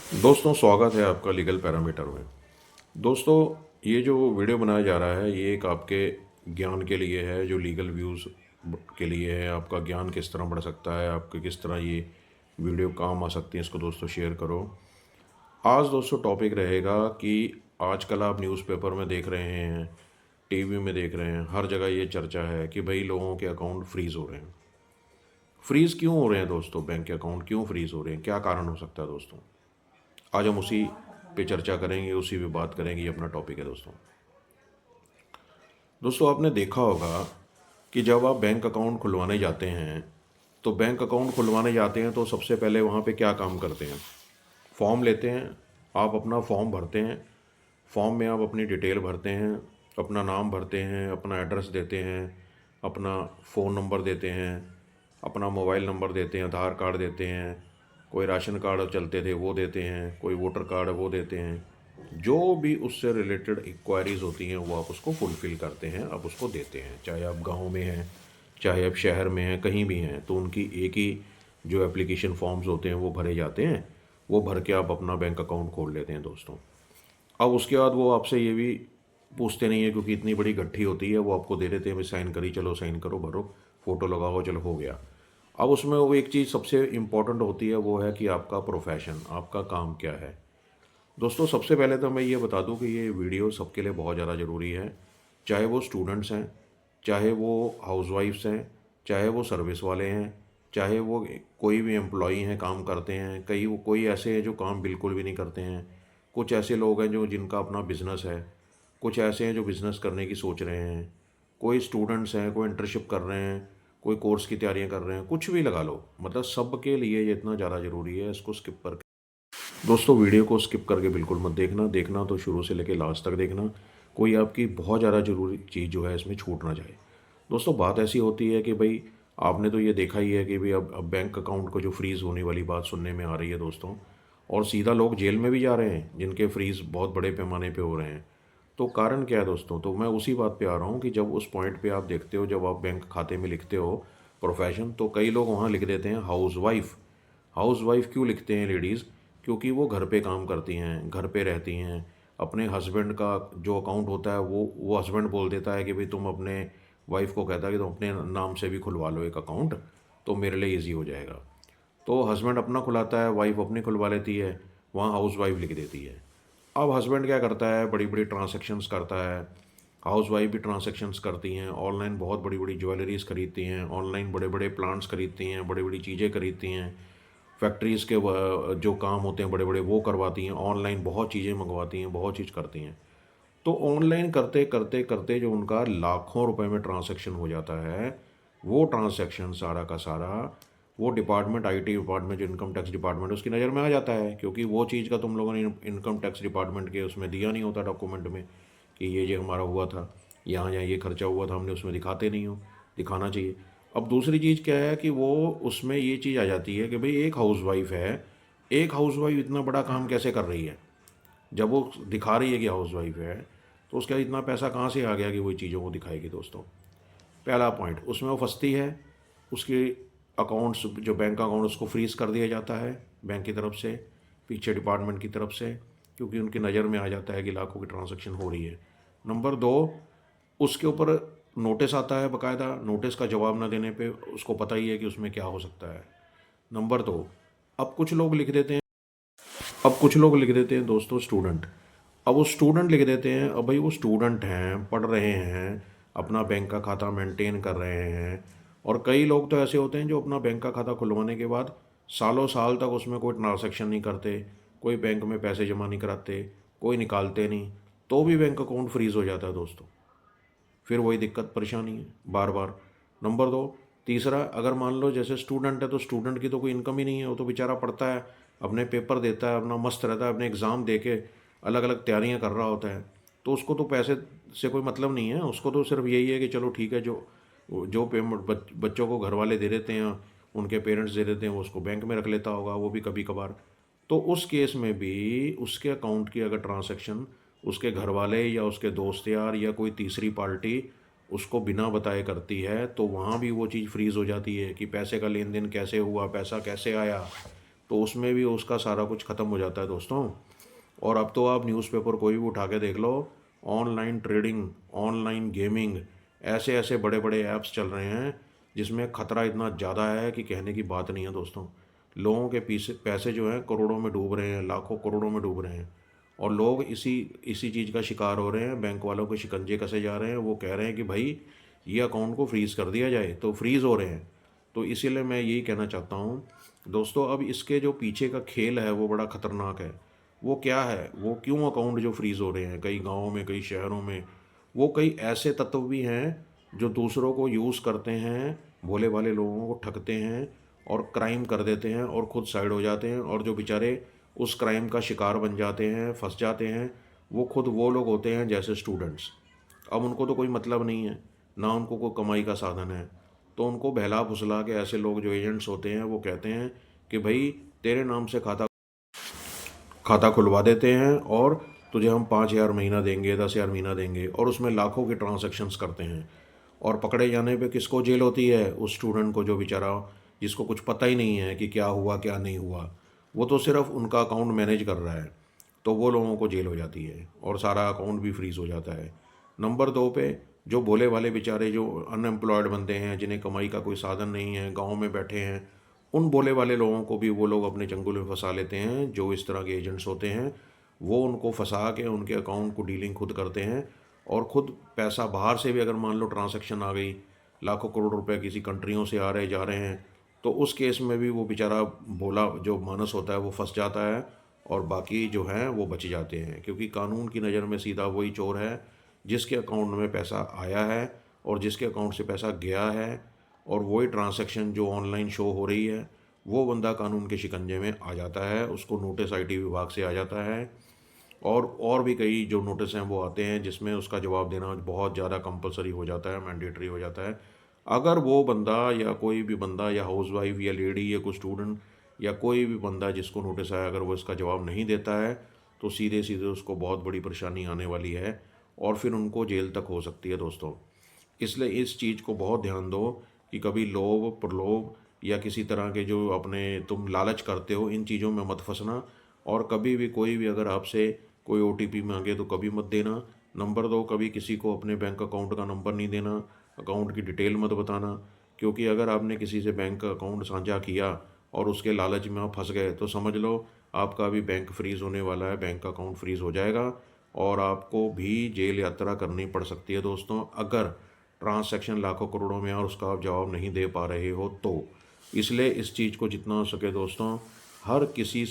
दोस्तों, स्वागत है आपका लीगल पैरामीटर में। दोस्तों, ये जो वीडियो बनाया जा रहा है ये एक आपके ज्ञान के लिए है, जो लीगल व्यूज़ के लिए है। आपका ज्ञान किस तरह बढ़ सकता है, आपके किस तरह ये वीडियो काम आ सकती है, इसको दोस्तों शेयर करो। आज दोस्तों टॉपिक रहेगा कि आजकल आप न्यूज़पेपर में देख रहे हैं, टीवी में देख रहे हैं, हर जगह ये चर्चा है कि भाई लोगों के अकाउंट फ्रीज़ हो रहे हैं। फ्रीज़ क्यों हो रहे हैं दोस्तों? बैंक के अकाउंट क्यों फ्रीज़ हो रहे हैं? क्या कारण हो सकता है दोस्तों? आज हम उसी पे चर्चा करेंगे, उसी पे बात करेंगे। ये अपना टॉपिक है दोस्तों। दोस्तों, आपने देखा होगा कि जब आप बैंक अकाउंट खुलवाने जाते हैं तो बैंक अकाउंट खुलवाने जाते हैं तो सबसे पहले वहाँ पे क्या काम करते हैं? फॉर्म लेते हैं, आप अपना फॉर्म भरते हैं। फॉर्म में आप अपनी डिटेल भरते हैं, अपना नाम भरते हैं, अपना एड्रेस देते हैं, अपना फ़ोन नंबर देते हैं, अपना मोबाइल नंबर देते हैं, आधार कार्ड देते हैं, कोई राशन कार्ड चलते थे वो देते हैं, कोई वोटर कार्ड वो देते हैं। जो भी उससे रिलेटेड इंक्वायरीज़ होती हैं वो आप उसको फुलफ़िल करते हैं, आप उसको देते हैं। चाहे आप गांव में हैं, चाहे आप शहर में हैं, कहीं भी हैं, तो उनकी एक ही जो एप्लीकेशन फॉर्म्स होते हैं वो भरे जाते हैं। वो भर के आप अपना बैंक अकाउंट खोल लेते हैं दोस्तों। अब उसके बाद वो आपसे ये भी पूछते नहीं है, क्योंकि इतनी बड़ी गट्ठी होती है, वो आपको दे देते हैं, भाई साइन करी, चलो साइन करो, भरो, फ़ोटो लगाओ, चलो हो गया। अब उसमें वो एक चीज़ सबसे इम्पॉर्टेंट होती है, वो है कि आपका प्रोफेशन, आपका काम क्या है। दोस्तों, सबसे पहले तो मैं ये बता दूं कि ये वीडियो सबके लिए बहुत ज़्यादा ज़रूरी है। चाहे वो स्टूडेंट्स हैं, चाहे वो हाउसवाइफ्स हैं, चाहे वो सर्विस वाले हैं, चाहे वो कोई भी एम्प्लॉई हैं, काम करते हैं। कोई ऐसे हैं जो काम बिल्कुल भी नहीं करते हैं। कुछ ऐसे लोग हैं जो जिनका अपना बिजनेस है। कुछ ऐसे हैं जो बिज़नेस करने की सोच रहे हैं। कोई स्टूडेंट्स हैं, कोई इंटर्नशिप कर रहे हैं, कोई कोर्स की तैयारियां कर रहे हैं, कुछ भी लगा लो। मतलब सबके लिए ये इतना ज़्यादा ज़रूरी है, इसको स्किप कर दोस्तों, वीडियो को स्किप करके बिल्कुल मत देखना। देखना तो शुरू से लेकर लास्ट तक देखना। कोई आपकी बहुत ज़्यादा ज़रूरी चीज़ जो है इसमें छूट ना जाए। दोस्तों, बात ऐसी होती है कि भाई आपने तो ये देखा ही है कि भाई अब बैंक अकाउंट को जो फ्रीज़ होने वाली बात सुनने में आ रही है दोस्तों। और सीधा लोग जेल में भी जा रहे हैं जिनके फ्रीज़ बहुत बड़े पैमाने पे हो रहे हैं। तो कारण क्या है दोस्तों? तो मैं उसी बात पे आ रहा हूँ कि जब उस पॉइंट पे आप देखते हो, जब आप बैंक खाते में लिखते हो प्रोफेशन, तो कई लोग वहाँ लिख देते हैं हाउस वाइफ। हाउस वाइफ क्यों लिखते हैं लेडीज़? क्योंकि वो घर पे काम करती हैं, घर पे रहती हैं। अपने हस्बैंड का जो अकाउंट होता है वो हस्बैंड बोल देता है कि भाई तुम अपने वाइफ को कहता है कि तुम अपने नाम से भी खुलवा लो एक अकाउंट, तो मेरे लिए ईजी हो जाएगा। तो हस्बैंड अपना खुलाता है, वाइफ अपनी खुलवा लेती है, वहाँ हाउस वाइफ लिख देती है। अब हस्बैंड क्या करता है? बड़ी बड़ी ट्रांजैक्शंस करता है। हाउस वाइफ भी ट्रांजैक्शंस करती हैं, ऑनलाइन बहुत बड़ी बड़ी ज्वेलरीज खरीदती हैं, ऑनलाइन बड़े बड़े प्लांट्स खरीदती हैं, बड़ी बड़ी चीज़ें खरीदती हैं। फैक्ट्रीज़ के जो काम होते हैं बड़े बड़े वो करवाती हैं, ऑनलाइन बहुत चीज़ें मंगवाती हैं, बहुत चीज़ करती हैं। तो ऑनलाइन करते करते करते जो उनका लाखों रुपए में ट्रांजैक्शन हो जाता है, वो ट्रांजैक्शन सारा का सारा वो डिपार्टमेंट, आईटी डिपार्टमेंट, जो इनकम टैक्स डिपार्टमेंट, उसकी नज़र में आ जाता है। क्योंकि वो चीज़ का तुम लोगों ने इनकम टैक्स डिपार्टमेंट के उसमें दिया नहीं होता डॉक्यूमेंट में कि ये हमारा हुआ था, यहाँ यहाँ ये खर्चा हुआ था, हमने उसमें दिखाते नहीं हो। दिखाना चाहिए। अब दूसरी चीज़ क्या है कि वो उसमें ये चीज़ आ जाती है कि भाई एक हाउसवाइफ है, एक हाउसवाइफ इतना बड़ा काम कैसे कर रही है? जब वो दिखा रही है कि हाउसवाइफ है, तो उसका इतना पैसा कहाँ से आ गया कि वो चीज़ों को दिखाएगी दोस्तों? पहला पॉइंट, उसमें वो फंसती है। उसके अकाउंट्स, जो बैंक अकाउंट, उसको फ्रीज़ कर दिया जाता है बैंक की तरफ से, पीछे डिपार्टमेंट की तरफ से, क्योंकि उनकी नज़र में आ जाता है कि लाखों की ट्रांजैक्शन हो रही है। नंबर दो, उसके ऊपर नोटिस आता है बकायदा। नोटिस का जवाब ना देने पे उसको पता ही है कि उसमें क्या हो सकता है। नंबर दो, अब कुछ लोग लिख देते हैं अब कुछ लोग लिख देते हैं दोस्तों स्टूडेंट। अब वो स्टूडेंट लिख देते हैं। अब भाई वो स्टूडेंट हैं, पढ़ रहे हैं, अपना बैंक का खाता मेंटेन कर रहे हैं। और कई लोग तो ऐसे होते हैं जो अपना बैंक का खाता खुलवाने के बाद सालों साल तक उसमें कोई ट्रांजैक्शन नहीं करते, कोई बैंक में पैसे जमा नहीं कराते, कोई निकालते नहीं, तो भी बैंक अकाउंट फ्रीज़ हो जाता है दोस्तों। फिर वही दिक्कत परेशानी है बार बार। नंबर दो, तीसरा, अगर मान लो जैसे स्टूडेंट है, तो स्टूडेंट की तो कोई इनकम ही नहीं है, वो तो बेचारा पढ़ता है, अपने पेपर देता है, अपना मस्त रहता है, अपने एग्ज़ाम दे के अलग अलग तैयारियां कर रहा होता है। तो उसको तो पैसे से कोई मतलब नहीं है, उसको तो सिर्फ यही है कि चलो ठीक है, जो जो पेमेंट बच्चों को घर वाले दे देते हैं, उनके पेरेंट्स दे देते हैं, वो उसको बैंक में रख लेता होगा, वो भी कभी कभार। तो उस केस में भी उसके अकाउंट की अगर ट्रांसैक्शन उसके घर वाले या उसके दोस्त यार या कोई तीसरी पार्टी उसको बिना बताए करती है, तो वहाँ भी वो चीज़ फ्रीज़ हो जाती है कि पैसे का लेन देन कैसे हुआ, पैसा कैसे आया, तो उसमें भी उसका सारा कुछ ख़त्म हो जाता है दोस्तों। और अब तो आप न्यूज़पेपर कोई भी उठा के देख लो, ऑनलाइन ट्रेडिंग, ऑनलाइन गेमिंग, ऐसे ऐसे बड़े बड़े ऐप्स चल रहे हैं जिसमें ख़तरा इतना ज़्यादा है कि कहने की बात नहीं है दोस्तों। लोगों के पीछे पैसे जो हैं करोड़ों में डूब रहे हैं, लाखों करोड़ों में डूब रहे हैं। और लोग इसी इसी चीज़ का शिकार हो रहे हैं, बैंक वालों के शिकंजे कसे जा रहे हैं। वो कह रहे हैं कि भाई ये अकाउंट को फ्रीज़ कर दिया जाए, तो फ्रीज़ हो रहे हैं। तो इसीलिए मैं यही कहना चाहता हूँ दोस्तों, अब इसके जो पीछे का खेल है वो बड़ा ख़तरनाक है। वो क्या है, वो क्यों अकाउंट जो फ्रीज़ हो रहे हैं कई गाँवों में, कई शहरों में, वो कई ऐसे तत्व भी हैं जो दूसरों को यूज़ करते हैं, भोले भाले लोगों को ठगते हैं और क्राइम कर देते हैं और खुद साइड हो जाते हैं। और जो बेचारे उस क्राइम का शिकार बन जाते हैं, फंस जाते हैं, वो खुद वो लोग होते हैं जैसे स्टूडेंट्स। अब उनको तो कोई मतलब नहीं है, ना उनको कोई कमाई का साधन है, तो उनको बहला फुसला के ऐसे लोग जो एजेंट्स होते हैं वो कहते हैं कि भाई तेरे नाम से खाता खाता खुलवा देते हैं और तुझे हम 5,000 महीना देंगे, 10,000 महीना देंगे, और उसमें लाखों के ट्रांजैक्शंस करते हैं। और पकड़े जाने पे किसको जेल होती है? उस स्टूडेंट को जो बेचारा, जिसको कुछ पता ही नहीं है कि क्या हुआ क्या नहीं हुआ, वो तो सिर्फ उनका अकाउंट मैनेज कर रहा है, तो वो लोगों को जेल हो जाती है और सारा अकाउंट भी फ्रीज़ हो जाता है। नंबर दो पे जो भोले वाले बेचारे जो अनएम्प्लॉयड बनते हैं, जिन्हें कमाई का कोई साधन नहीं है, गाँव में बैठे हैं, उन भोले वाले लोगों को भी वो लोग अपने चंगुल में फंसा लेते हैं। जो इस तरह के एजेंट्स होते हैं वो उनको फंसा के उनके अकाउंट को डीलिंग खुद करते हैं, और खुद पैसा बाहर से भी अगर मान लो ट्रांजैक्शन आ गई, लाखों करोड़ रुपए किसी कंट्रियों से आ रहे जा रहे हैं, तो उस केस में भी वो बेचारा भोला जो मानस होता है वो फंस जाता है, और बाकी जो हैं वो बच जाते हैं। क्योंकि कानून की नज़र में सीधा वही चोर है जिसके अकाउंट में पैसा आया है और जिसके अकाउंट से पैसा गया है, और वही ट्रांजैक्शन जो ऑनलाइन शो हो रही है, वो बंदा कानून के शिकंजे में आ जाता है, उसको नोटिस आईटी विभाग से आ जाता है। और भी कई जो नोटिस हैं वो आते हैं जिसमें उसका जवाब देना बहुत ज़्यादा कंपलसरी हो जाता है, मैंडेटरी हो जाता है। अगर वो बंदा या कोई भी बंदा या हाउसवाइफ या लेडी या कोई स्टूडेंट या कोई भी बंदा जिसको नोटिस आया, अगर वो इसका जवाब नहीं देता है, तो सीधे सीधे उसको बहुत बड़ी परेशानी आने वाली है और फिर उनको जेल तक हो सकती है दोस्तों। इसलिए इस चीज़ को बहुत ध्यान दो कि कभी लोभ प्रलोभ या किसी तरह के जो अपने तुम लालच करते हो, इन चीज़ों में मत फंसना। और कभी भी कोई भी अगर आपसे कोई ओटीपी मांगे तो कभी मत देना। नंबर दो, कभी किसी को अपने बैंक अकाउंट का नंबर नहीं देना, अकाउंट की डिटेल मत बताना। क्योंकि अगर आपने किसी से बैंक का अकाउंट साझा किया और उसके लालच में आप फंस गए, तो समझ लो आपका भी बैंक फ्रीज़ होने वाला है, बैंक अकाउंट फ्रीज़ हो जाएगा और आपको भी जेल यात्रा करनी पड़ सकती है दोस्तों, अगर ट्रांसैक्शन लाखों करोड़ों में है और उसका आप जवाब नहीं दे पा रहे हो तो। इसलिए इस चीज़ को जितना हो सके दोस्तों, हर किसी